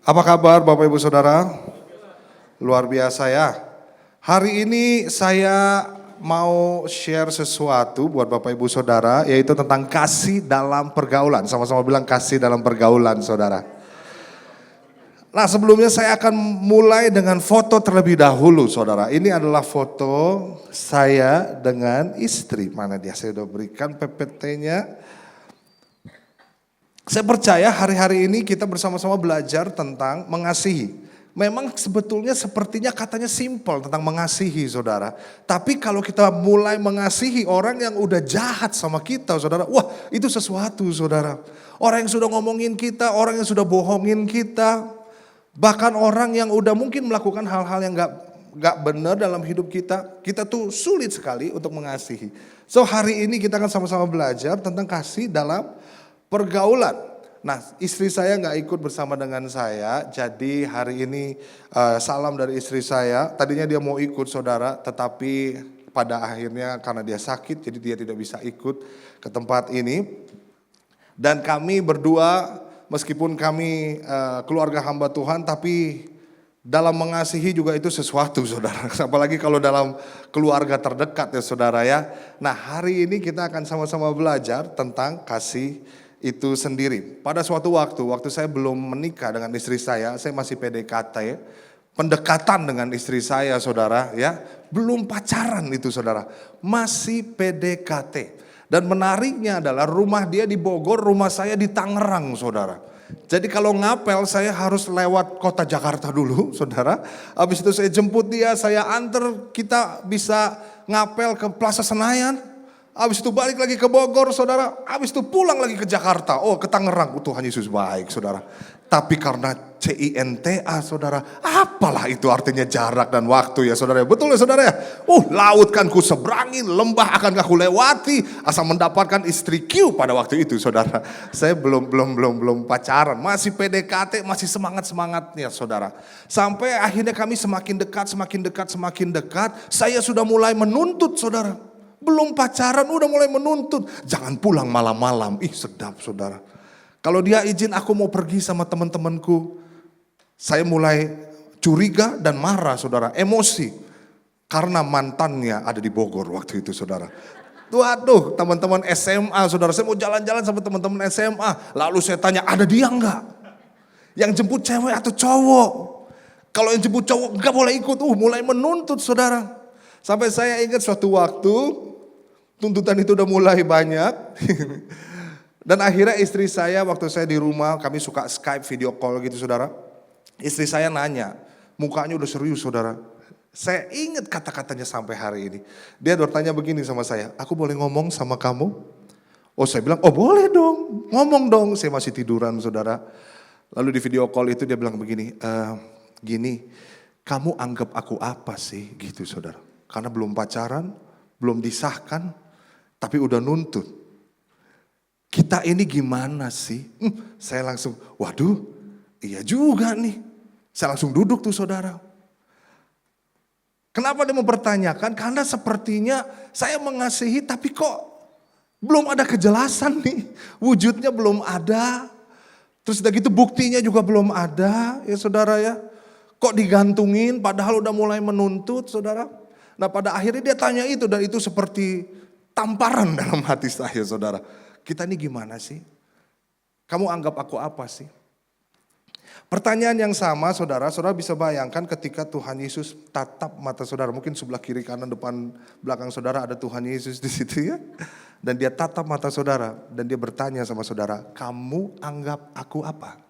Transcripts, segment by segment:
Apa kabar Bapak Ibu Saudara? Luar biasa ya. Hari ini saya mau share sesuatu buat Bapak Ibu Saudara, yaitu tentang kasih dalam pergaulan. Sama-sama bilang kasih dalam pergaulan Saudara. Nah, sebelumnya saya akan mulai dengan foto terlebih dahulu Saudara. Ini adalah foto saya dengan istri. Mana dia? Saya sudah berikan PPT-nya. Saya percaya hari-hari ini kita bersama-sama belajar tentang mengasihi. Memang sebetulnya sepertinya katanya simpel tentang mengasihi saudara. Tapi kalau kita mulai mengasihi orang yang udah jahat sama kita saudara. Wah itu sesuatu saudara. Orang yang sudah ngomongin kita, orang yang sudah bohongin kita. Bahkan orang yang udah mungkin melakukan hal-hal yang gak benar dalam hidup kita. Kita tuh sulit sekali untuk mengasihi. So hari ini kita akan sama-sama belajar tentang kasih dalam pergaulan. Nah istri saya nggak ikut bersama dengan saya, jadi hari ini salam dari istri saya. Tadinya dia mau ikut saudara, tetapi pada akhirnya karena dia sakit, jadi dia tidak bisa ikut ke tempat ini. Dan kami berdua, meskipun kami keluarga hamba Tuhan, tapi dalam mengasihi juga itu sesuatu saudara. Apalagi kalau dalam keluarga terdekat ya saudara ya. Nah hari ini kita akan sama-sama belajar tentang kasih itu sendiri. Pada suatu waktu saya belum menikah dengan istri saya masih PDKT, pendekatan dengan istri saya saudara ya, belum pacaran itu saudara, masih PDKT. Dan menariknya adalah rumah dia di Bogor, rumah saya di Tangerang saudara. Jadi kalau ngapel saya harus lewat kota Jakarta dulu saudara, habis itu saya jemput dia, saya antar, kita bisa ngapel ke Plaza Senayan. Habis itu balik lagi ke Bogor saudara, habis itu pulang lagi ke Jakarta, ke Tangerang. Tuhan Yesus baik saudara. Tapi karena CINTA saudara, apalah itu artinya jarak dan waktu ya saudara. Betul ya saudara ya. Laut kan ku seberangi, lembah akan ku lewati, asal mendapatkan istri Q pada waktu itu saudara. Saya belum pacaran, masih PDKT, masih semangatnya saudara. Sampai akhirnya kami semakin dekat. Saya sudah mulai menuntut saudara. Belum pacaran udah mulai menuntut. Jangan pulang malam-malam. Ih sedap saudara. Kalau dia izin aku mau pergi sama teman-temanku. Saya mulai curiga dan marah saudara. Emosi. Karena mantannya ada di Bogor waktu itu saudara. Waduh teman-teman SMA saudara. Saya mau jalan-jalan sama teman-teman SMA. Lalu saya tanya ada dia enggak? Yang jemput cewek atau cowok? Kalau yang jemput cowok enggak boleh ikut. Mulai menuntut saudara. Sampai saya ingat suatu waktu tuntutan itu udah mulai banyak. Dan akhirnya istri saya waktu saya di rumah, kami suka Skype video call gitu saudara. Istri saya nanya, mukanya udah serius saudara. Saya ingat kata-katanya sampai hari ini. Dia bertanya begini sama saya, aku boleh ngomong sama kamu? Saya bilang, boleh dong, ngomong dong. Saya masih tiduran saudara. Lalu di video call itu dia bilang begini, gini, kamu anggap aku apa sih gitu saudara. Karena belum pacaran, belum disahkan, tapi udah nuntut. Kita ini gimana sih? Saya langsung, waduh iya juga nih. Saya langsung duduk tuh saudara. Kenapa dia mempertanyakan? Karena sepertinya saya mengasihi tapi kok belum ada kejelasan nih. Wujudnya belum ada. Terus udah gitu buktinya juga belum ada ya saudara ya. Kok digantungin padahal udah mulai menuntut saudara. Nah pada akhirnya dia tanya itu dan itu seperti tamparan dalam hati saya saudara. Kita ini gimana sih? Kamu anggap aku apa sih? Pertanyaan yang sama saudara bisa bayangkan ketika Tuhan Yesus tatap mata saudara. Mungkin sebelah kiri kanan depan belakang saudara ada Tuhan Yesus di situ ya. Dan dia tatap mata saudara dan dia bertanya sama saudara, kamu anggap aku apa?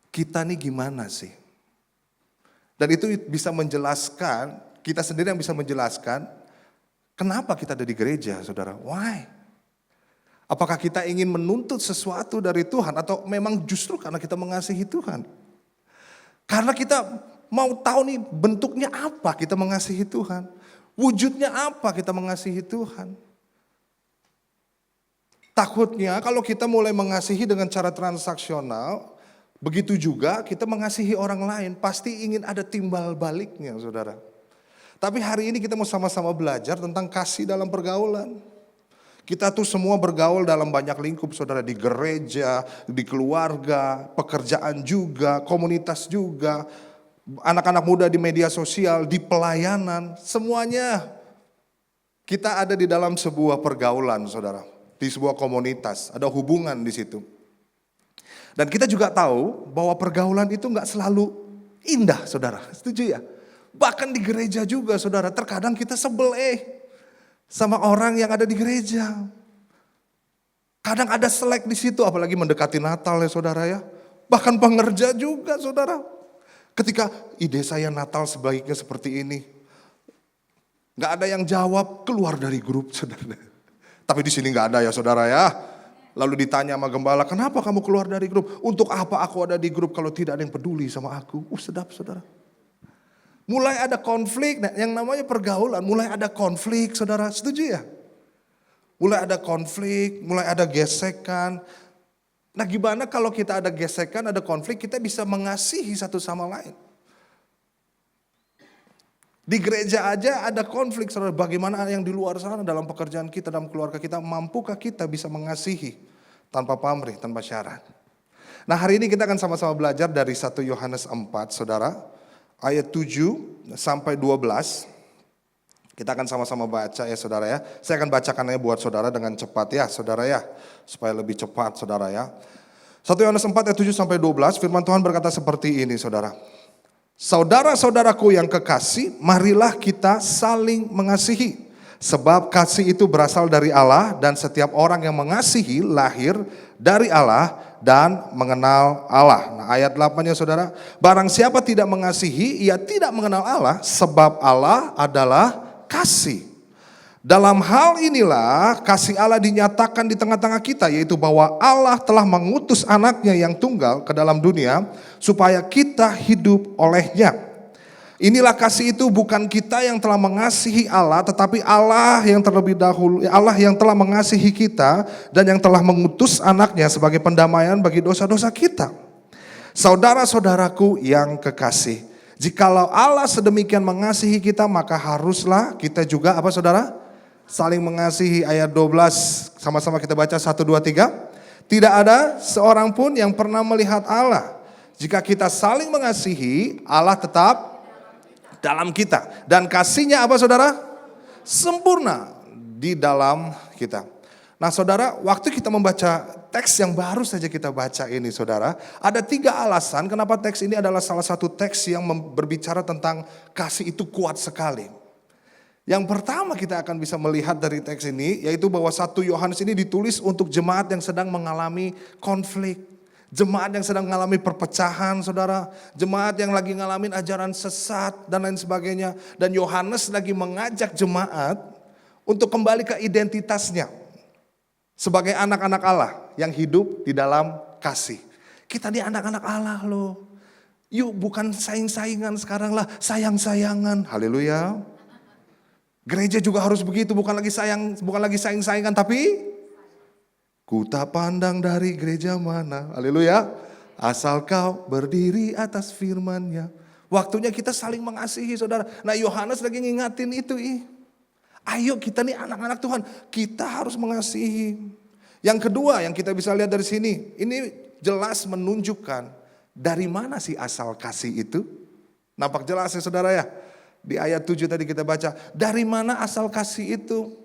Kita ini gimana sih? Dan itu bisa menjelaskan, kita sendiri yang bisa menjelaskan kenapa kita ada di gereja saudara. Why? Apakah kita ingin menuntut sesuatu dari Tuhan atau memang justru karena kita mengasihi Tuhan? Karena kita mau tahu nih bentuknya apa kita mengasihi Tuhan. Wujudnya apa kita mengasihi Tuhan. Takutnya kalau kita mulai mengasihi dengan cara transaksional, begitu juga kita mengasihi orang lain pasti ingin ada timbal baliknya saudara. Tapi hari ini kita mau sama-sama belajar tentang kasih dalam pergaulan. Kita tuh semua bergaul dalam banyak lingkup saudara, di gereja, di keluarga, pekerjaan juga, komunitas juga, anak-anak muda di media sosial, di pelayanan, semuanya kita ada di dalam sebuah pergaulan saudara, di sebuah komunitas, ada hubungan di situ. Dan kita juga tahu bahwa pergaulan itu nggak selalu indah saudara, setuju ya? Bahkan di gereja juga saudara, terkadang kita sebel sama orang yang ada di gereja. Kadang ada selek di situ, apalagi mendekati Natal ya saudara ya. Bahkan pengerja juga saudara. Ketika ide saya Natal sebaiknya seperti ini, nggak ada yang jawab, keluar dari grup saudara. Tapi di sini nggak ada ya saudara ya. Lalu ditanya sama gembala, kenapa kamu keluar dari grup? Untuk apa aku ada di grup kalau tidak ada yang peduli sama aku? Sedap saudara. Mulai ada konflik, nah, yang namanya pergaulan, mulai ada konflik saudara, setuju ya? Mulai ada konflik, mulai ada gesekan. Nah gimana kalau kita ada gesekan, ada konflik, kita bisa mengasihi satu sama lain. Di gereja aja ada konflik, saudara. Bagaimana yang di luar sana dalam pekerjaan kita, dalam keluarga kita, mampukah kita bisa mengasihi tanpa pamrih, tanpa syarat. Nah hari ini kita akan sama-sama belajar dari 1 Yohanes 4, saudara. Ayat 7 sampai 12. Kita akan sama-sama baca ya saudara ya. Saya akan bacakannya buat saudara dengan cepat ya saudara ya. Supaya lebih cepat saudara ya. 1 Yohanes 4 ayat 7 sampai 12, firman Tuhan berkata seperti ini saudara. Saudara-saudaraku yang kekasih, marilah kita saling mengasihi. Sebab kasih itu berasal dari Allah dan setiap orang yang mengasihi lahir dari Allah dan mengenal Allah. Nah ayat 8-nya saudara, barang siapa tidak mengasihi, ia tidak mengenal Allah sebab Allah adalah kasih. Dalam hal inilah kasih Allah dinyatakan di tengah-tengah kita, yaitu bahwa Allah telah mengutus anaknya yang tunggal ke dalam dunia supaya kita hidup olehnya. Inilah kasih itu, bukan kita yang telah mengasihi Allah, tetapi Allah yang terlebih dahulu, Allah yang telah mengasihi kita dan yang telah mengutus anaknya sebagai pendamaian bagi dosa-dosa kita. Saudara-saudaraku yang kekasih, jikalau Allah sedemikian mengasihi kita, maka haruslah kita juga apa saudara? Saling mengasihi. Ayat 12 sama-sama kita baca 1, 2, 3. Tidak ada seorang pun yang pernah melihat Allah. Jika kita saling mengasihi, Allah tetap dalam kita. Dan kasihnya apa saudara? Sempurna di dalam kita. Nah saudara, waktu kita membaca teks yang baru saja kita baca ini saudara, ada 3 alasan kenapa teks ini adalah salah satu teks yang berbicara tentang kasih itu kuat sekali. Yang pertama kita akan bisa melihat dari teks ini, yaitu bahwa 1 Yohanes ini ditulis untuk jemaat yang sedang mengalami konflik. Jemaat yang sedang mengalami perpecahan saudara. Jemaat yang lagi ngalamin ajaran sesat dan lain sebagainya. Dan Yohanes lagi mengajak jemaat untuk kembali ke identitasnya. Sebagai anak-anak Allah yang hidup di dalam kasih. Kita ini anak-anak Allah loh. Yuk bukan saing-saingan sekarang lah, sayang-sayangan. Haleluya. Gereja juga harus begitu, bukan lagi saing-saingan, tapi ku tak pandang dari gereja mana, haleluya, asal kau berdiri atas firman-Nya. Waktunya kita saling mengasihi saudara. Nah Yohanes lagi ngingatin itu. Ayo kita nih anak-anak Tuhan, kita harus mengasihi. Yang kedua yang kita bisa lihat dari sini, ini jelas menunjukkan dari mana sih asal kasih itu. Nampak jelas ya saudara ya. Di ayat 7 tadi kita baca, dari mana asal kasih itu?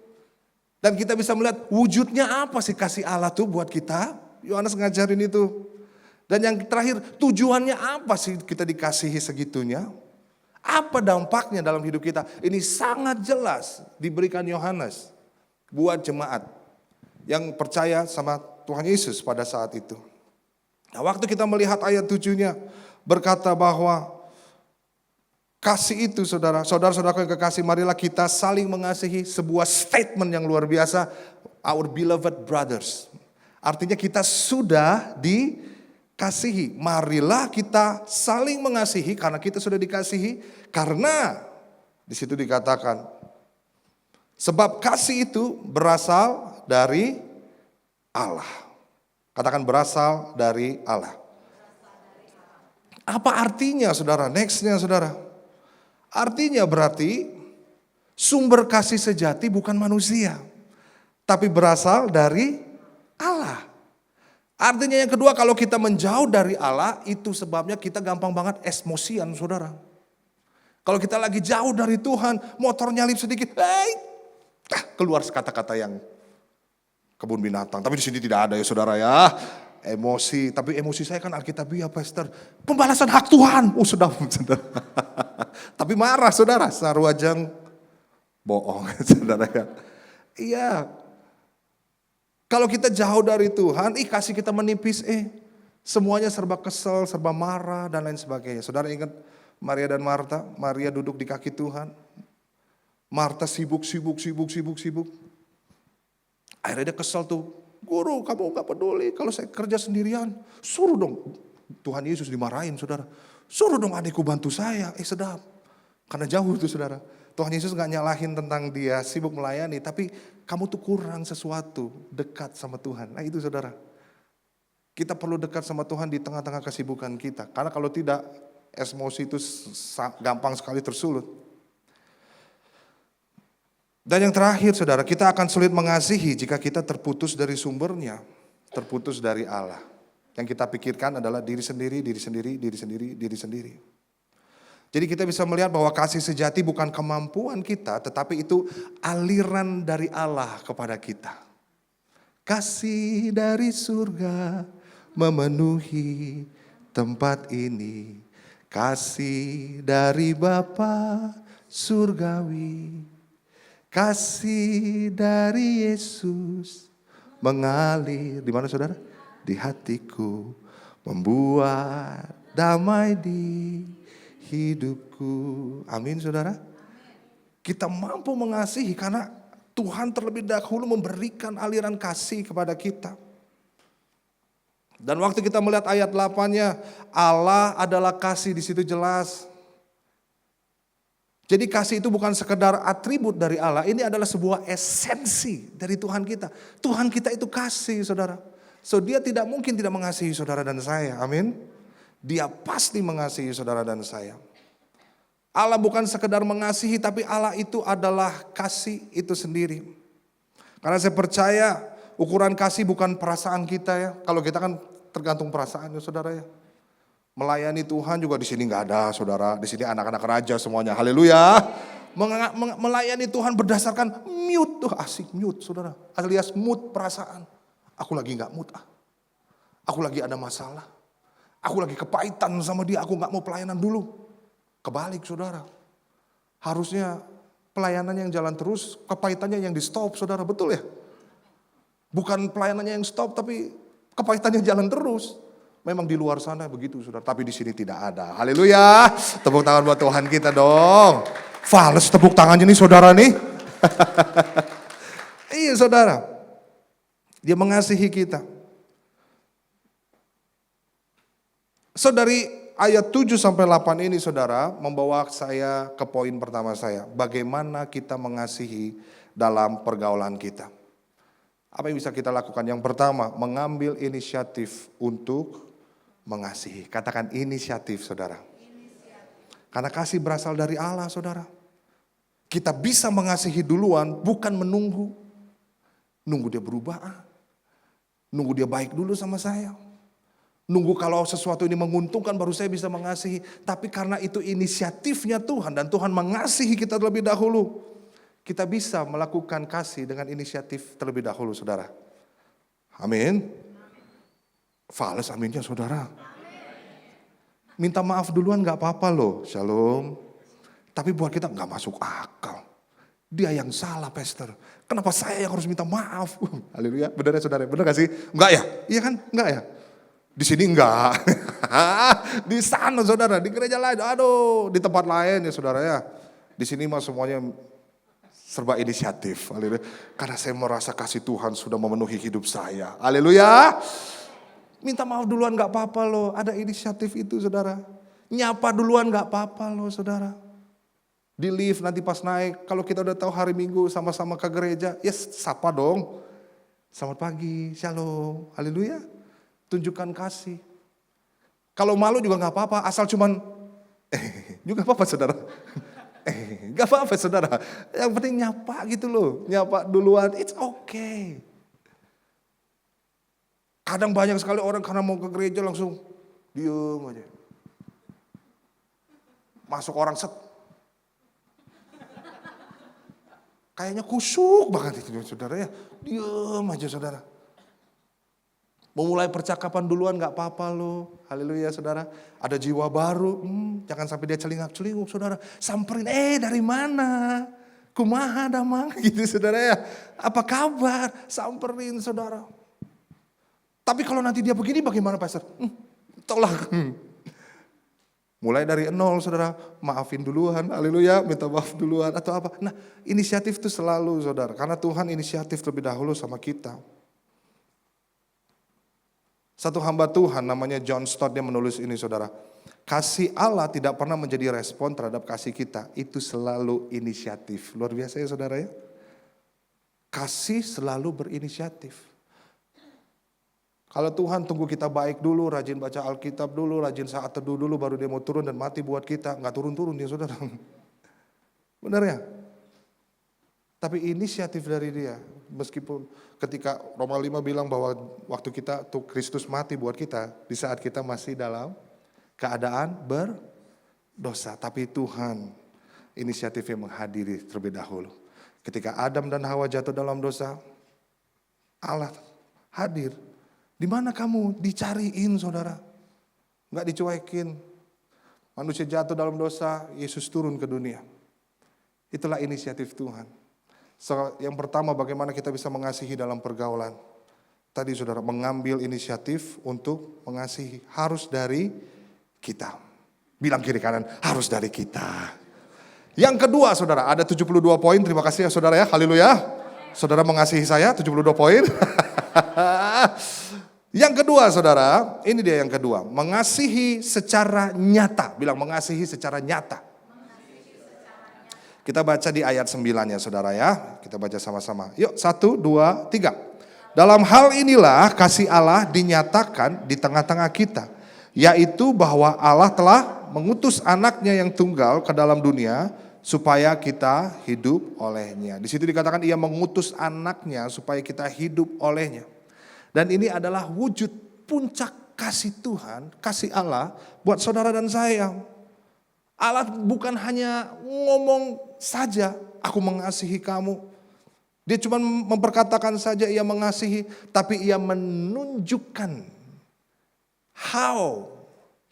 Dan kita bisa melihat wujudnya apa sih kasih Allah tuh buat kita. Yohanes ngajarin itu. Dan yang terakhir, tujuannya apa sih kita dikasihi segitunya? Apa dampaknya dalam hidup kita? Ini sangat jelas diberikan Yohanes buat jemaat yang percaya sama Tuhan Yesus pada saat itu. Nah, waktu kita melihat ayat 7-nya berkata bahwa kasih itu saudara-saudaraku yang kekasih, marilah kita saling mengasihi, sebuah statement yang luar biasa. Our beloved brothers. Artinya kita sudah dikasihi. Marilah kita saling mengasihi karena kita sudah dikasihi. Karena di situ dikatakan, sebab kasih itu berasal dari Allah. Katakan berasal dari Allah. Apa artinya saudara? Nextnya saudara. Artinya berarti sumber kasih sejati bukan manusia. tapi berasal dari Allah. Artinya yang kedua, kalau kita menjauh dari Allah, itu sebabnya kita gampang banget emosian, saudara. Kalau kita lagi jauh dari Tuhan, motor nyalip sedikit, keluar kata-kata yang kebun binatang. Tapi di sini tidak ada ya saudara ya. Emosi, tapi emosi saya kan Alkitabiah, Pastor. Pembalasan hak Tuhan. Oh sudah. Tapi marah saudara, sarwajang bohong saudara ya. Iya. Kalau kita jauh dari Tuhan, kasih kita menipis, semuanya serba kesel, serba marah dan lain sebagainya. Saudara ingat Maria dan Marta? Maria duduk di kaki Tuhan. Marta sibuk. Akhirnya dia kesel tuh. Guru, kamu gak peduli kalau saya kerja sendirian. Suruh dong. Tuhan Yesus dimarahin saudara. Suruh dong adikku bantu saya. Sedap. Karena jauh itu saudara. Tuhan Yesus gak nyalahin tentang dia sibuk melayani. Tapi kamu tuh kurang sesuatu. Dekat sama Tuhan. Nah itu saudara. Kita perlu dekat sama Tuhan di tengah-tengah kesibukan kita. Karena kalau tidak, emosi itu gampang sekali tersulut. Dan yang terakhir saudara, kita akan sulit mengasihi jika kita terputus dari sumbernya, terputus dari Allah. Yang kita pikirkan adalah diri sendiri. Jadi kita bisa melihat bahwa kasih sejati bukan kemampuan kita, tetapi itu aliran dari Allah kepada kita. Kasih dari surga memenuhi tempat ini. Kasih dari Bapa surgawi. Kasih dari Yesus mengalir di mana saudara? Di hatiku, membuat damai di hidupku. Amin saudara. Kita mampu mengasihi karena Tuhan terlebih dahulu memberikan aliran kasih kepada kita. Dan waktu kita melihat ayat 8-nya, Allah adalah kasih, di situ jelas. Jadi kasih itu bukan sekedar atribut dari Allah, ini adalah sebuah esensi dari Tuhan kita. Tuhan kita itu kasih saudara. So dia tidak mungkin tidak mengasihi saudara dan saya, amin. Dia pasti mengasihi saudara dan saya. Allah bukan sekedar mengasihi, tapi Allah itu adalah kasih itu sendiri. Karena saya percaya ukuran kasih bukan perasaan kita ya. Kalau kita kan tergantung perasaan ya saudara ya. Melayani Tuhan juga di sini nggak ada saudara. Di sini anak-anak raja semuanya. Haleluya. Melayani Tuhan berdasarkan mood tuh, asik mood saudara. Alias mood perasaan. Aku lagi nggak mood Aku lagi ada masalah. Aku lagi kepahitan sama dia. Aku nggak mau pelayanan dulu. Kebalik saudara. Harusnya pelayanan yang jalan terus, kepahitannya yang di stop saudara. Betul ya? Bukan pelayanannya yang stop tapi kepahitannya jalan terus. Memang di luar sana begitu saudara, tapi di sini tidak ada. Haleluya. Tepuk tangan buat Tuhan kita dong. Fales tepuk tangannya nih saudara nih. Iya saudara. Dia mengasihi kita. So dari ayat 7 sampai 8 ini saudara membawa saya ke poin pertama saya. Bagaimana kita mengasihi dalam pergaulan kita. Apa yang bisa kita lakukan? Yang pertama, mengambil inisiatif untuk mengasihi. Katakan inisiatif saudara. Karena kasih berasal dari Allah saudara. Kita bisa mengasihi duluan, bukan menunggu. Nunggu dia berubah. Nunggu dia baik dulu sama saya. Nunggu kalau sesuatu ini menguntungkan baru saya bisa mengasihi. Tapi karena itu inisiatifnya Tuhan dan Tuhan mengasihi kita terlebih dahulu. Kita bisa melakukan kasih dengan inisiatif terlebih dahulu saudara. Amin. Fales aminnya saudara. Minta maaf duluan gak apa-apa loh. Shalom. Tapi buat kita gak masuk akal. Dia yang salah pastor. Kenapa saya yang harus minta maaf? Haleluya. Benar ya saudara? Benar gak sih? Enggak ya? Iya kan? Enggak ya? Di sini enggak. Di sana saudara. Di gereja lain. Aduh. Di tempat lain ya saudara ya. Di sini mah semuanya serba inisiatif. Haleluya. Karena saya merasa kasih Tuhan sudah memenuhi hidup saya. Haleluya. Minta maaf duluan gak apa-apa loh. Ada inisiatif itu saudara. Nyapa duluan gak apa-apa loh saudara. Di lift nanti pas naik. Kalau kita udah tahu hari Minggu sama-sama ke gereja. Ya sapa dong. Selamat pagi. Shalom. Haleluya. Tunjukkan kasih. Kalau malu juga gak apa-apa. Asal cuman juga apa-apa saudara. Gak apa-apa saudara. Yang penting nyapa gitu loh. Nyapa duluan, it's okay. Kadang banyak sekali orang karena mau ke gereja langsung diem aja. Masuk orang set. Kayaknya kusuk banget itu saudara ya. Diem aja saudara. Memulai percakapan duluan gak apa-apa loh. Haleluya saudara. Ada jiwa baru. Jangan sampai dia celingak-celinguk saudara. Samperin, dari mana? Kumaha damang gitu saudara ya. Apa kabar? Samperin saudara. Tapi kalau nanti dia begini bagaimana pastor? Tolak. Mulai dari nol saudara. Maafin duluan. Haleluya. Minta maaf duluan atau apa. Nah inisiatif itu selalu saudara. Karena Tuhan inisiatif terlebih dahulu sama kita. Satu hamba Tuhan namanya John Stott dia menulis ini saudara. Kasih Allah tidak pernah menjadi respon terhadap kasih kita. Itu selalu inisiatif. Luar biasa ya saudara ya. Kasih selalu berinisiatif. Kalau Tuhan tunggu kita baik dulu, rajin baca Alkitab dulu, rajin saat teduh dulu baru dia mau turun dan mati buat kita. Nggak turun-turun dia saudara. Benar ya? Tapi inisiatif dari dia. Meskipun ketika Roma 5 bilang bahwa waktu kita tuh Kristus mati buat kita. Di saat kita masih dalam keadaan berdosa. Tapi Tuhan inisiatifnya menghadiri terlebih dahulu. Ketika Adam dan Hawa jatuh dalam dosa. Allah hadir. Di mana kamu? Dicariin saudara. Enggak dicuekin. Manusia jatuh dalam dosa. Yesus turun ke dunia. Itulah inisiatif Tuhan. So, yang pertama bagaimana kita bisa mengasihi dalam pergaulan. Tadi saudara mengambil inisiatif untuk mengasihi. Harus dari kita. Bilang kiri kanan, harus dari kita. Yang kedua saudara, ada 72 poin. Terima kasih ya saudara ya, haleluya. Saudara mengasihi saya, 72 poin. Yang kedua saudara, ini dia yang kedua. Mengasihi secara nyata. Bilang mengasihi secara nyata. Kita baca di ayat 9 ya saudara ya. Kita baca sama-sama. Yuk 1, 2, 3. Dalam hal inilah kasih Allah dinyatakan di tengah-tengah kita. Yaitu bahwa Allah telah mengutus anaknya yang tunggal ke dalam dunia. Supaya kita hidup olehnya. Di situ dikatakan ia mengutus anaknya supaya kita hidup olehnya. Dan ini adalah wujud puncak kasih Tuhan, kasih Allah buat saudara dan saya. Allah bukan hanya ngomong saja, aku mengasihi kamu. Dia cuma memperkatakan saja ia mengasihi, tapi ia menunjukkan how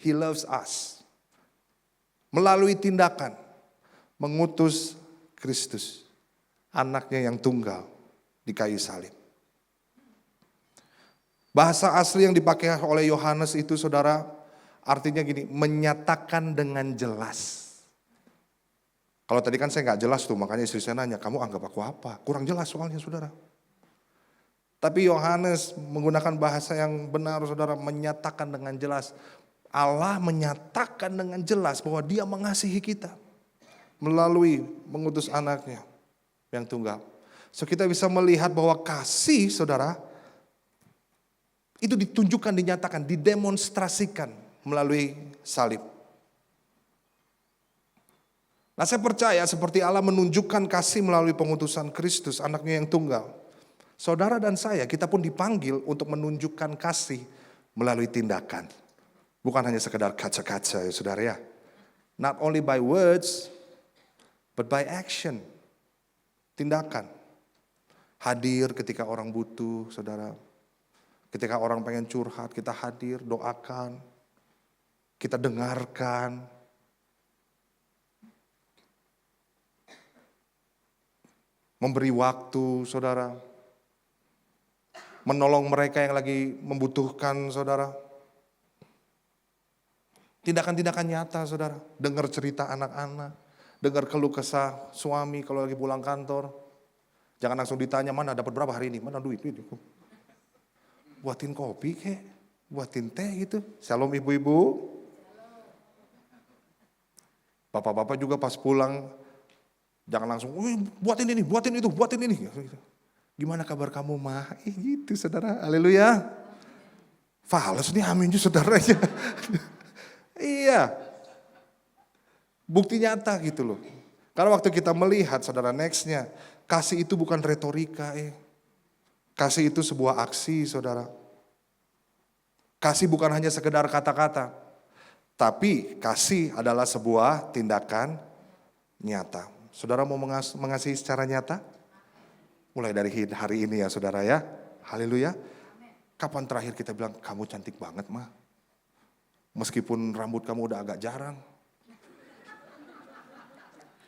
he loves us. Melalui tindakan, mengutus Kristus, anaknya yang tunggal di kayu salib. Bahasa asli yang dipakai oleh Yohanes itu saudara, artinya gini, menyatakan dengan jelas. Kalau tadi kan saya nggak jelas tuh, makanya istri saya nanya, kamu anggap aku apa? Kurang jelas soalnya saudara. Tapi Yohanes menggunakan bahasa yang benar saudara, menyatakan dengan jelas. Allah menyatakan dengan jelas bahwa dia mengasihi kita. Melalui mengutus anaknya yang tunggal. So kita bisa melihat bahwa kasih saudara, itu ditunjukkan, dinyatakan, didemonstrasikan melalui salib. Nah saya percaya seperti Allah menunjukkan kasih melalui pengutusan Kristus, anaknya yang tunggal. Saudara dan saya, kita pun dipanggil untuk menunjukkan kasih melalui tindakan. Bukan hanya sekedar kaca-kaca ya saudara ya. Not only by words, but by action. Tindakan. Hadir ketika orang butuh saudara. Ketika orang pengen curhat, kita hadir, doakan. Kita dengarkan. Memberi waktu saudara. Menolong mereka yang lagi membutuhkan saudara. Tindakan-tindakan nyata saudara. Dengar cerita anak-anak. Dengar keluh kesah suami kalau lagi pulang kantor. Jangan langsung ditanya, mana dapat berapa hari ini? Mana duit? Buatin kopi kek. Buatin teh gitu. Shalom ibu-ibu. Bapak-bapak juga pas pulang, jangan langsung, buatin ini, buatin itu, buatin ini. Gimana kabar kamu mah? Gitu saudara, haleluya. Fales nih amin juga saudaranya. Iya. Bukti nyata gitu loh. Karena waktu kita melihat saudara nextnya, kasih itu bukan retorika. Kasih itu sebuah aksi saudara. Kasih bukan hanya sekedar kata-kata. Tapi kasih adalah sebuah tindakan nyata. Saudara mau mengasihi secara nyata? Mulai dari hari ini ya saudara ya. Haleluya. Kapan terakhir kita bilang, kamu cantik banget mah. Meskipun rambut kamu udah agak jarang.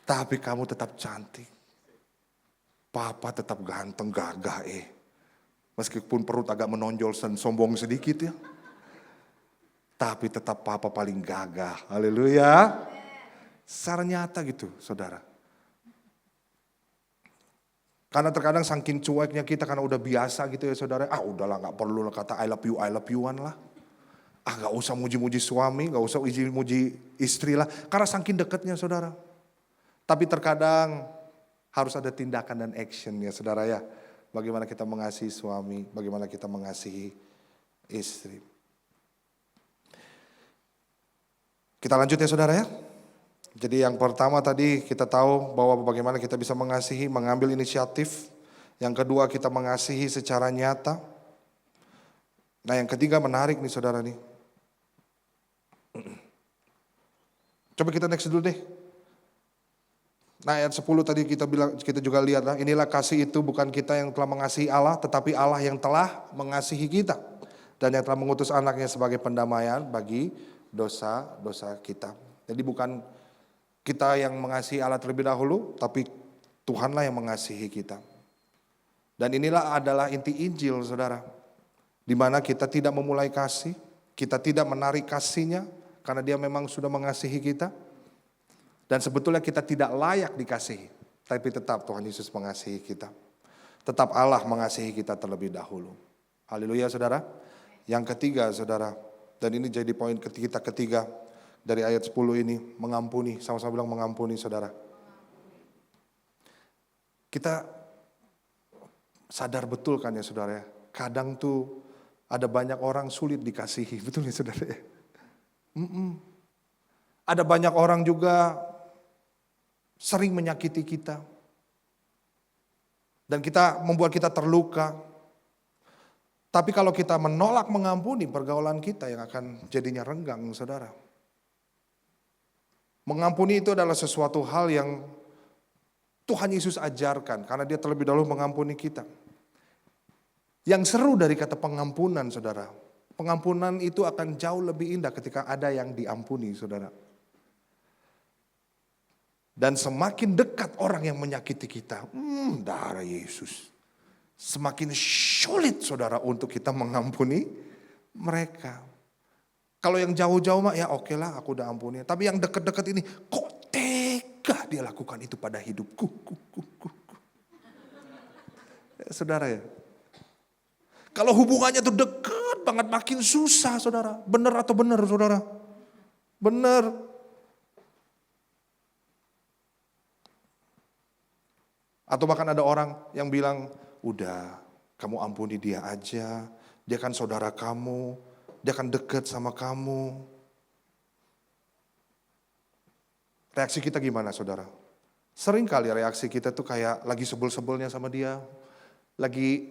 Tapi kamu tetap cantik. Papa tetap ganteng, gagah Meskipun perut agak menonjol dan sombong sedikit ya. Tapi tetap papa paling gagah. Haleluya. Secara nyata gitu saudara. Karena terkadang saking cueknya kita karena udah biasa gitu ya saudara. Udahlah gak perlu lah kata I love you-an lah. Gak usah muji-muji suami, gak usah muji istri lah. Karena saking dekatnya saudara. Tapi terkadang harus ada tindakan dan action ya saudara ya. Bagaimana kita mengasihi suami, bagaimana kita mengasihi istri. Kita lanjut ya saudara ya. Jadi yang pertama tadi kita tahu bahwa bagaimana kita bisa mengasihi, mengambil inisiatif. Yang kedua kita mengasihi secara nyata. Nah yang ketiga menarik nih saudara nih. Coba kita next dulu deh. Nah ayat 10 tadi kita juga lihat lah. Inilah kasih itu bukan kita yang telah mengasihi Allah, tetapi Allah yang telah mengasihi kita. Dan yang telah mengutus anaknya sebagai pendamaian bagi dosa-dosa kita. Jadi bukan kita yang mengasihi Allah terlebih dahulu, tapi Tuhanlah yang mengasihi kita. Dan inilah adalah inti Injil saudara. Di mana kita tidak memulai kasih, kita tidak menarik kasihnya, karena dia memang sudah mengasihi kita. Dan sebetulnya kita tidak layak dikasihi, tapi tetap Tuhan Yesus mengasihi kita. Tetap Allah mengasihi kita terlebih dahulu. Haleluya saudara. Yang ketiga saudara, dan ini jadi poin kita ketiga dari ayat 10 ini, mengampuni. Sama-sama bilang mengampuni saudara. Kita sadar betul kan ya saudara ya, kadang tuh ada banyak orang sulit dikasihi, betul ya saudara ya. Ada banyak orang juga sering menyakiti kita. Dan membuat kita terluka. Tapi kalau kita menolak mengampuni, pergaulan kita yang akan jadinya renggang saudara. Mengampuni itu adalah sesuatu hal yang Tuhan Yesus ajarkan. Karena dia terlebih dahulu mengampuni kita. Yang seru dari kata pengampunan saudara. Pengampunan itu akan jauh lebih indah ketika ada yang diampuni saudara. Dan semakin dekat orang yang menyakiti kita, darah Yesus. Semakin sulit saudara untuk kita mengampuni mereka. Kalau yang jauh-jauh mah ya oke lah aku udah ampuni. Tapi yang dekat-dekat ini, kok tega dia lakukan itu pada hidupku. Saudara ya. Kalau hubungannya tuh dekat banget makin susah saudara. Benar atau benar saudara? Benar. Atau bahkan ada orang yang bilang, udah kamu ampuni dia aja, dia kan saudara kamu, dia kan dekat sama kamu. Reaksi kita gimana saudara? Sering kali reaksi kita tuh kayak lagi sebel-sebelnya sama dia, lagi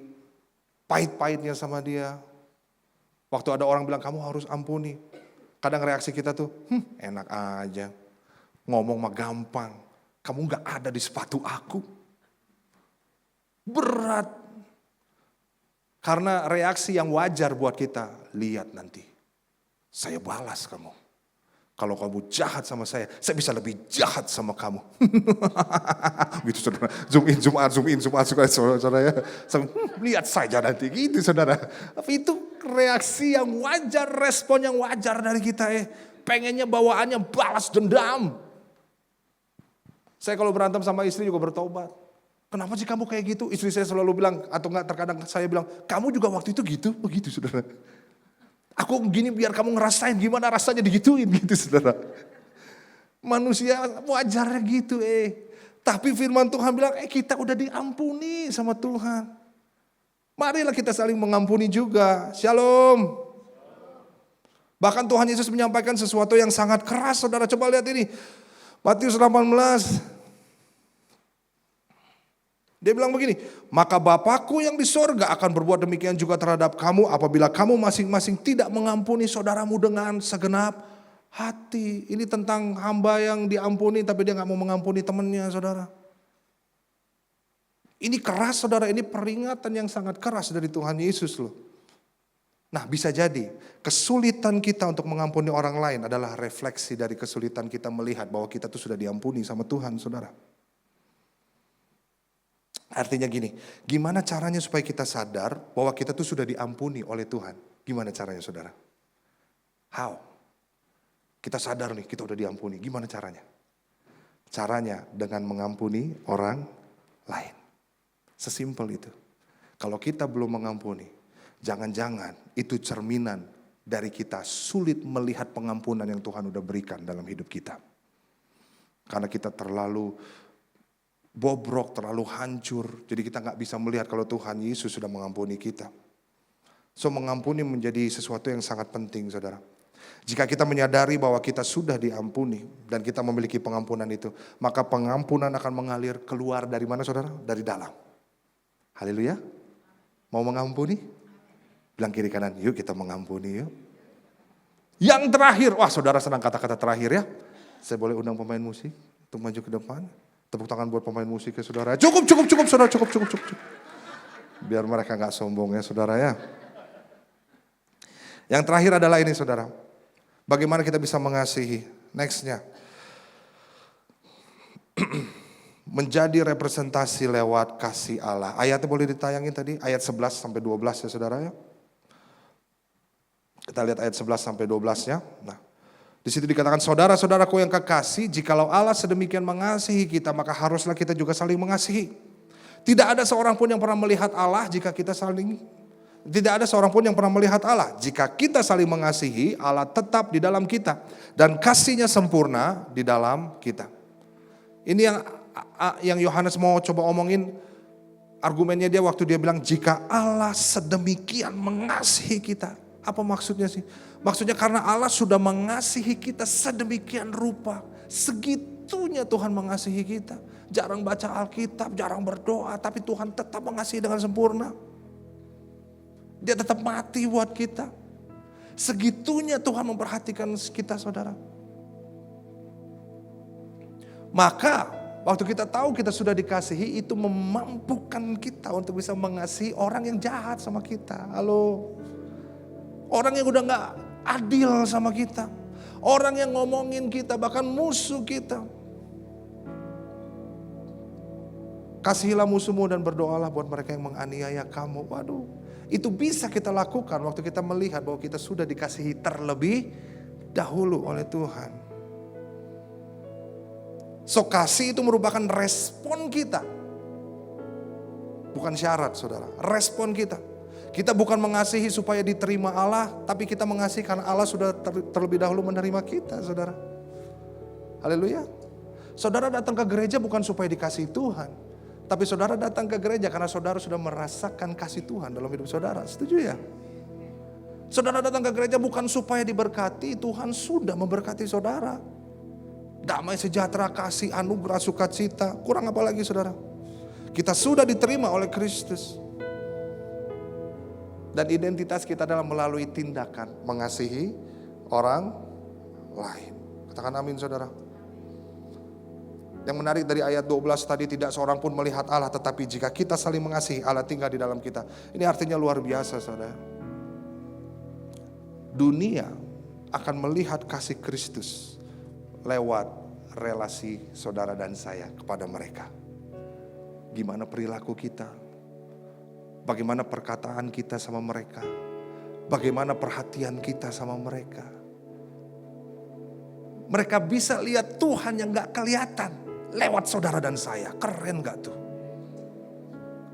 pahit-pahitnya sama dia. Waktu ada orang bilang kamu harus ampuni, kadang reaksi kita tuh, enak aja, ngomong mah gampang, kamu gak ada di sepatu aku. Berat. Karena reaksi yang wajar buat kita, lihat nanti. Saya balas kamu. Kalau kamu jahat sama saya bisa lebih jahat sama kamu. Gitu saudara. Zoom in, saudara ya. Lihat saja nanti, gitu saudara. Tapi itu reaksi yang wajar, respon yang wajar dari kita pengennya bawaannya balas dendam. Saya kalau berantem sama istri juga bertobat. Kenapa sih kamu kayak gitu? Istri saya selalu bilang, atau enggak terkadang saya bilang, kamu juga waktu itu gitu? Begitu saudara. Aku gini biar kamu ngerasain gimana rasanya digituin gitu saudara. Manusia wajarnya gitu Tapi firman Tuhan bilang, kita udah diampuni sama Tuhan. Marilah kita saling mengampuni juga. Shalom. Bahkan Tuhan Yesus menyampaikan sesuatu yang sangat keras saudara. Coba lihat ini. Matius 18. Dia bilang begini, maka Bapakku yang di sorga akan berbuat demikian juga terhadap kamu apabila kamu masing-masing tidak mengampuni saudaramu dengan segenap hati. Ini tentang hamba yang diampuni tapi dia gak mau mengampuni temannya, saudara. Ini keras, saudara, ini peringatan yang sangat keras dari Tuhan Yesus loh. Nah, bisa jadi kesulitan kita untuk mengampuni orang lain adalah refleksi dari kesulitan kita melihat bahwa kita tuh sudah diampuni sama Tuhan, saudara. Artinya gini, gimana caranya supaya kita sadar bahwa kita tuh sudah diampuni oleh Tuhan? Gimana caranya, saudara? How? Kita sadar nih, kita udah diampuni. Gimana caranya? Caranya dengan mengampuni orang lain. Sesimpel itu. Kalau kita belum mengampuni, jangan-jangan itu cerminan dari kita sulit melihat pengampunan yang Tuhan udah berikan dalam hidup kita. Karena kita terlalu bobrok, terlalu hancur. Jadi kita gak bisa melihat kalau Tuhan Yesus sudah mengampuni kita. So mengampuni menjadi sesuatu yang sangat penting, saudara. Jika kita menyadari bahwa kita sudah diampuni dan kita memiliki pengampunan itu, maka pengampunan akan mengalir keluar dari mana, saudara? Dari dalam. Haleluya. Mau mengampuni? Bilang kiri kanan, yuk kita mengampuni yuk. Yang terakhir, wah saudara senang kata-kata terakhir ya. Saya boleh undang pemain musik untuk maju ke depan. Tepuk tangan buat pemain musik ya saudara. Cukup saudara, cukup. Biar mereka gak sombong ya saudara ya. Yang terakhir adalah ini saudara. Bagaimana kita bisa mengasihi? Nextnya. Menjadi representasi lewat kasih Allah. Ayatnya boleh ditayangin tadi. Ayat 11 sampai 12 ya saudara ya. Kita lihat ayat 11 sampai 12-nya. Nah, di situ dikatakan, saudara-saudaraku yang kekasih, jikalau Allah sedemikian mengasihi kita, maka haruslah kita juga saling mengasihi. Tidak ada seorang pun yang pernah melihat Allah jika kita saling, tidak ada seorang pun yang pernah melihat Allah. Jika kita saling mengasihi, Allah tetap di dalam kita dan kasih-Nya sempurna di dalam kita. Ini yang Yohanes mau coba omongin, argumennya dia waktu dia bilang jika Allah sedemikian mengasihi kita. Apa maksudnya sih? Maksudnya karena Allah sudah mengasihi kita sedemikian rupa. Segitunya Tuhan mengasihi kita. Jarang baca Alkitab, jarang berdoa, tapi Tuhan tetap mengasihi dengan sempurna. Dia tetap mati buat kita. Segitunya Tuhan memperhatikan kita, saudara. Maka waktu kita tahu kita sudah dikasihi, itu memampukan kita untuk bisa mengasihi orang yang jahat sama kita. Halo. Orang yang udah gak adil sama kita. Orang yang ngomongin kita, bahkan musuh kita. Kasihilah musuhmu dan berdoalah buat mereka yang menganiaya kamu. Waduh, itu bisa kita lakukan waktu kita melihat bahwa kita sudah dikasihi terlebih dahulu oleh Tuhan. So kasih itu merupakan respon kita. Bukan syarat saudara, respon kita. Kita bukan mengasihi supaya diterima Allah, tapi kita mengasihi karena Allah sudah terlebih dahulu menerima kita, saudara. Haleluya. Saudara datang ke gereja bukan supaya dikasihi Tuhan, tapi saudara datang ke gereja karena saudara sudah merasakan kasih Tuhan dalam hidup saudara. Setuju ya? Saudara datang ke gereja bukan supaya diberkati, Tuhan sudah memberkati saudara. Damai sejahtera, kasih, anugerah, sukacita, kurang apa lagi saudara? Kita sudah diterima oleh Kristus. Dan identitas kita adalah melalui tindakan mengasihi orang lain. Katakan amin saudara. Yang menarik dari ayat 12 tadi, tidak seorang pun melihat Allah, tetapi jika kita saling mengasihi, Allah tinggal di dalam kita. Ini artinya luar biasa saudara. Dunia akan melihat kasih Kristus lewat relasi saudara dan saya kepada mereka. Gimana perilaku kita? Bagaimana perkataan kita sama mereka? Bagaimana perhatian kita sama mereka? Mereka bisa lihat Tuhan yang gak kelihatan lewat saudara dan saya. Keren gak tuh?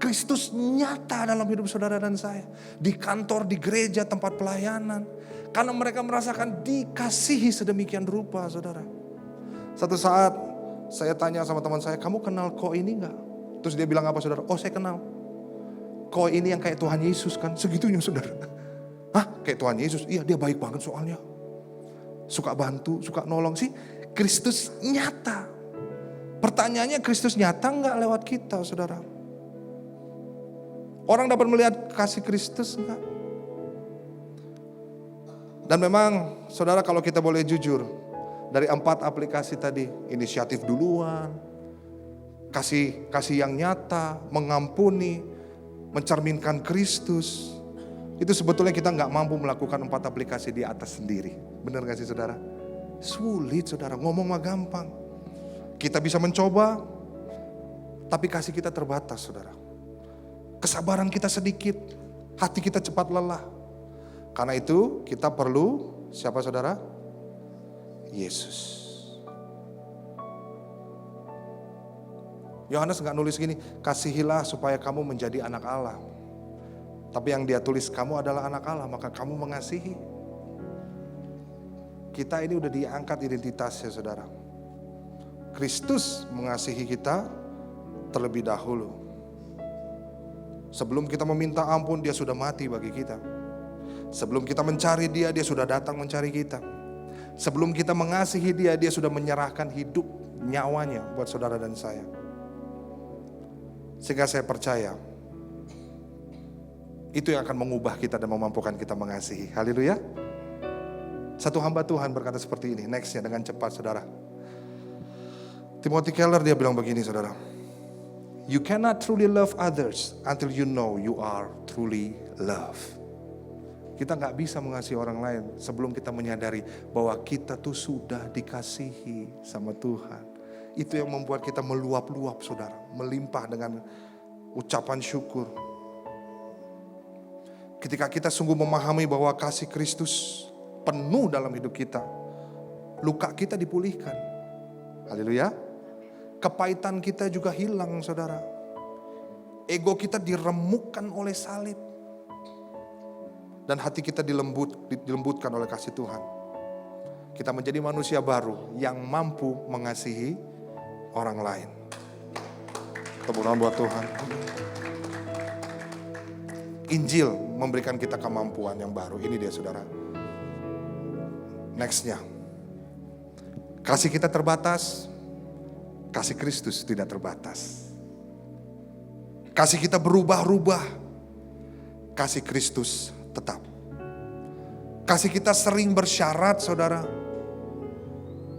Kristus nyata dalam hidup saudara dan saya. Di kantor, di gereja, tempat pelayanan. Karena mereka merasakan dikasihi sedemikian rupa saudara. Satu saat saya tanya sama teman saya, kamu kenal Ko ini gak? Terus dia bilang apa saudara? Oh saya kenal. Kau ini yang kayak Tuhan Yesus kan, segitunya saudara. Hah, kayak Tuhan Yesus? Iya dia baik banget soalnya. Suka bantu, suka nolong sih. Kristus nyata. Pertanyaannya Kristus nyata enggak lewat kita saudara? Orang dapat melihat kasih Kristus enggak? Dan memang saudara, kalau kita boleh jujur, dari 4 aplikasi tadi, inisiatif duluan, kasih yang nyata, mengampuni, mencerminkan Kristus, itu sebetulnya kita nggak mampu melakukan 4 aplikasi di atas sendiri. Benar gak sih saudara? Sulit saudara, ngomong mah gampang. Kita bisa mencoba, tapi kasih kita terbatas saudara. Kesabaran kita sedikit, hati kita cepat lelah. Karena itu kita perlu siapa saudara? Yesus. Yohanes nggak nulis gini, kasihilah supaya kamu menjadi anak Allah. Tapi yang dia tulis, kamu adalah anak Allah, maka kamu mengasihi. Kita ini udah diangkat identitasnya saudara. Kristus mengasihi kita terlebih dahulu. Sebelum kita meminta ampun, dia sudah mati bagi kita. Sebelum kita mencari dia, dia sudah datang mencari kita. Sebelum kita mengasihi dia, dia sudah menyerahkan hidup, nyawanya buat saudara dan saya. Sehingga saya percaya, itu yang akan mengubah kita dan memampukan kita mengasihi. Haleluya. Satu hamba Tuhan berkata seperti ini, nextnya dengan cepat saudara. Timothy Keller dia bilang begini saudara. You cannot truly love others until you know you are truly loved. Kita gak bisa mengasihi orang lain sebelum kita menyadari bahwa kita tuh sudah dikasihi sama Tuhan. Itu yang membuat kita meluap-luap saudara, melimpah dengan ucapan syukur. Ketika kita sungguh memahami bahwa kasih Kristus penuh dalam hidup kita, luka kita dipulihkan. Haleluya. Kepahitan kita juga hilang saudara. Ego kita diremukkan oleh salib. Dan hati kita dilembutkan oleh kasih Tuhan. Kita menjadi manusia baru yang mampu mengasihi orang lain. Tepuk tangan buat Tuhan. Injil memberikan kita kemampuan yang baru. Ini dia saudara. Nextnya. Kasih kita terbatas. Kasih Kristus tidak terbatas. Kasih kita berubah-ubah. Kasih Kristus tetap. Kasih kita sering bersyarat saudara.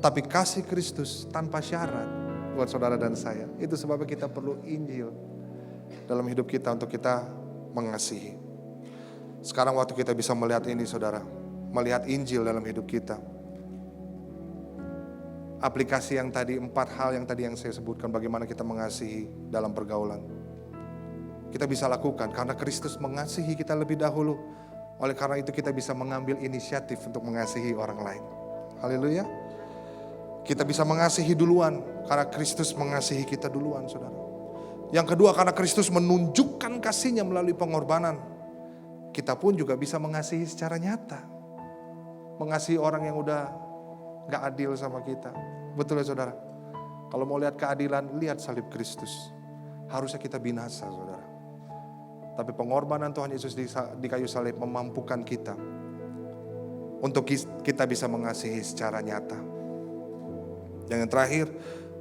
Tapi kasih Kristus tanpa syarat buat saudara dan saya. Itu sebabnya kita perlu Injil dalam hidup kita untuk kita mengasihi. Sekarang waktu kita bisa melihat ini saudara, melihat Injil dalam hidup kita. Aplikasi yang tadi, 4 hal yang tadi yang saya sebutkan, bagaimana kita mengasihi dalam pergaulan. Kita bisa lakukan karena Kristus mengasihi kita lebih dahulu. Oleh karena itu kita bisa mengambil inisiatif untuk mengasihi orang lain. Haleluya. Kita bisa mengasihi duluan karena Kristus mengasihi kita duluan saudara. Yang kedua, karena Kristus menunjukkan kasihnya melalui pengorbanan, kita pun juga bisa mengasihi secara nyata. Mengasihi orang yang udah gak adil sama kita. Betul ya saudara? Kalau mau lihat keadilan, lihat salib Kristus. Harusnya kita binasa saudara. Tapi pengorbanan Tuhan Yesus di kayu salib memampukan kita untuk kita bisa mengasihi secara nyata. Yang terakhir,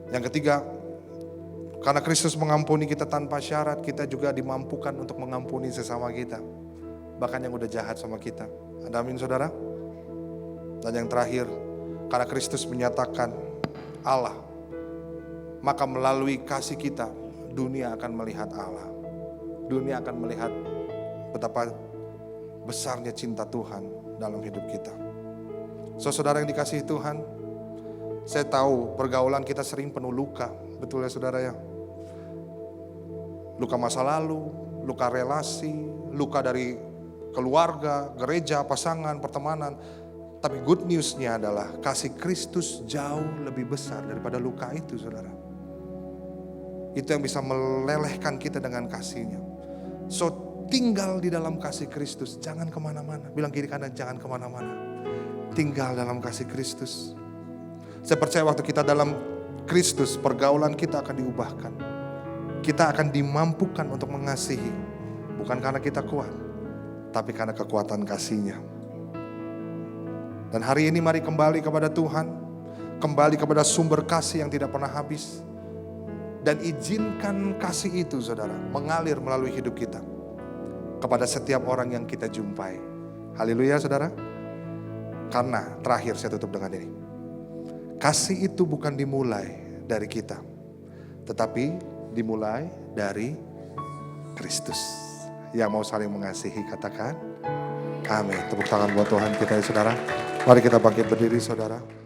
yang ketiga, karena Kristus mengampuni kita tanpa syarat, kita juga dimampukan untuk mengampuni sesama kita. Bahkan yang udah jahat sama kita. Ada amin saudara? Dan yang terakhir, karena Kristus menyatakan Allah, maka melalui kasih kita, dunia akan melihat Allah. Dunia akan melihat betapa besarnya cinta Tuhan dalam hidup kita. Saudara yang dikasihi Tuhan, saya tahu pergaulan kita sering penuh luka. Betul ya saudara ya? Luka masa lalu, luka relasi, luka dari keluarga, gereja, pasangan, pertemanan. Tapi good news-nya adalah kasih Kristus jauh lebih besar daripada luka itu saudara. Itu yang bisa melelehkan kita dengan kasih-Nya. So tinggal di dalam kasih Kristus, jangan kemana-mana. Bilang kiri kanan, jangan kemana-mana. Tinggal dalam kasih Kristus. Saya percaya waktu kita dalam Kristus, pergaulan kita akan diubahkan. Kita akan dimampukan untuk mengasihi. Bukan karena kita kuat, tapi karena kekuatan kasih-Nya. Dan hari ini mari kembali kepada Tuhan. Kembali kepada sumber kasih yang tidak pernah habis. Dan izinkan kasih itu saudara mengalir melalui hidup kita. kepada setiap orang yang kita jumpai. Haleluya saudara. Karena terakhir saya tutup dengan ini. Kasih itu bukan dimulai dari kita, tetapi dimulai dari Kristus. Yang mau saling mengasihi katakan amin. Tepuk tangan buat Tuhan kita ya saudara. Mari kita bangkit berdiri saudara.